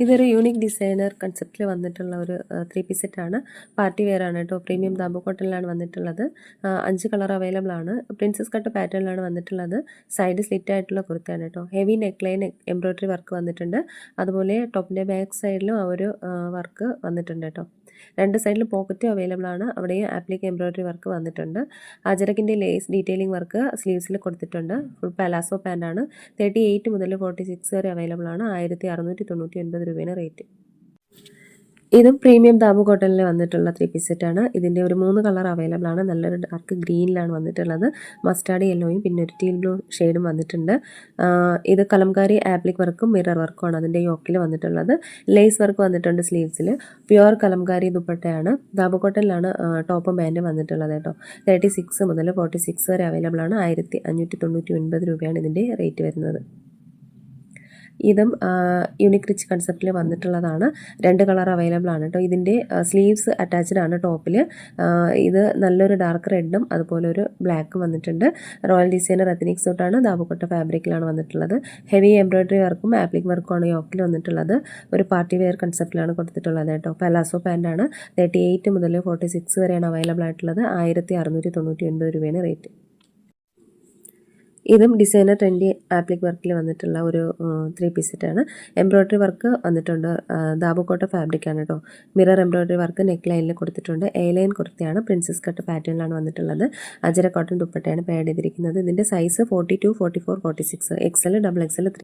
ഇതൊരു unique designer കൺസെപ്റ്റിൽ വന്നിട്ടുള്ള ഒരു 3-piece സെറ്റാണ്. പാർട്ടി വെയർ ആണ് കേട്ടോ. പ്രീമിയം ദാബു കോട്ടണിലാണ് വന്നിട്ടുള്ളത്. 5 കളർ അവൈലബിൾ ആണ്. പ്രിൻസസ് കട്ട് പാറ്റേണിലാണ് വന്നിട്ടുള്ളത്. സൈഡ് സ്ലിറ്റ് ആയിട്ടുള്ള കുർത്തയാണ് കേട്ടോ. Heavy neck line embroidery work വന്നിട്ടുണ്ട്. അതുപോലെ ടോപ്പിൻ്റെ ബാക്ക് സൈഡിലും ആ ഒരു വർക്ക് വന്നിട്ടുണ്ട് കേട്ടോ. 2 സൈഡിലും പോക്കറ്റും അവൈലബിൾ ആണ്. അവിടെയും ആപ്ലിക് എംബ്രോയ്ഡറി വർക്ക് വന്നിട്ടുണ്ട്. അജരക്കിൻ്റെ ലേസ് ഡീറ്റെയിലിംഗ് വർക്ക് സ്ലീവ്സിൽ കൊടുത്തിട്ടുണ്ട്. Full palazzo പാൻ്റാണ്. 38 മുതൽ 46 വരെ അവൈലബിൾ ആണ്. 1699 രൂപയാണ് റേറ്റ്. ഇതും പ്രീമിയം ദാബു കോട്ടണിൽ വന്നിട്ടുള്ള 3-piece സെറ്റാണ്. ഇതിൻ്റെ ഒരു 3 കളർ അവൈലബിൾ ആണ്. നല്ലൊരു ഡാർക്ക് ഗ്രീനിലാണ് വന്നിട്ടുള്ളത്. മസ്റ്റാർഡ് യെല്ലോയും പിന്നെ ഒരു ടീൽ ബ്ലൂ ഷെയ്ഡും വന്നിട്ടുണ്ട്. ഇത് കലംകാരി ആപ്ലിക് വർക്കും മിറർ വർക്കുമാണ് അതിൻ്റെ യോക്കിൽ വന്നിട്ടുള്ളത്. ലേസ് വർക്ക് വന്നിട്ടുണ്ട് സ്ലീവ്സിൽ. പ്യുവർ കലംകാരി ദുപ്പട്ടയാണ്. ദാബു കോട്ടണിലാണ് ടോപ്പും പാൻറ്റും വന്നിട്ടുള്ളത് കേട്ടോ. 36 മുതൽ 46 വരെ അവൈലബിൾ ആണ്. 1599 രൂപയാണ് ഇതിൻ്റെ റേറ്റ് വരുന്നത്. ഇതും യൂണിക് റിച്ച് കൺസെപ്റ്റിൽ വന്നിട്ടുള്ളതാണ്. 2 കളർ അവൈലബിൾ ആണ് കേട്ടോ. ഇതിൻ്റെ സ്ലീവ്സ് അറ്റാച്ച്ഡ് ആണ് ടോപ്പിൽ. ഇത് നല്ലൊരു ഡാർക്ക് റെഡും അതുപോലെ ഒരു ബ്ലാക്കും വന്നിട്ടുണ്ട്. റോയൽ ഡിസൈനർ എത്തനിക് സൂട്ടാണ്. ദാബുക്കോട്ട ഫാബ്രിക്കിലാണ് വന്നിട്ടുള്ളത്. ഹെവി എംബ്രോയ്ഡറി വർക്കും ആപ്ലിക് വർക്കുമാണ് യോക്കിൽ വന്നിട്ടുള്ളത്. ഒരു പാർട്ടി വെയർ കൺസെപ്റ്റിലാണ് കൊടുത്തിട്ടുള്ളത് കേട്ടോ. പലാസോ പാൻ്റാണ്. 38 മുതൽ 46 വരെയാണ് അവൈലബിൾ ആയിട്ടുള്ളത്. 1699 രൂപയാണ് റേറ്റ്. ഇതും ഡിസൈനർ ട്രെൻഡി ആപ്ലിക് വർക്കിൽ വന്നിട്ടുള്ള ഒരു 3-piece സെറ്റാണ്. എംബ്രോയ്ഡറി വർക്ക് വന്നിട്ടുണ്ട്. ദാബുക്കോട്ട ഫാബ്രിക്കാണ് കേട്ടോ. മിറർ എംബ്രോയ്ഡറി വർക്ക് നെക്ക് ലൈനിൽ കൊടുത്തിട്ടുണ്ട്. എ ലൈൻ കുർത്തിയാണ്. പ്രിൻസസ് കട്ട് പാറ്റേണിലാണ് വന്നിട്ടുള്ളത്. അജര കോട്ടൺ ദുപ്പട്ടയാണ് പാഡ് ചെയ്തിരിക്കുന്നത്. ഇതിൻ്റെ സൈസ് 42, 44, 46, XL, XXL, 3.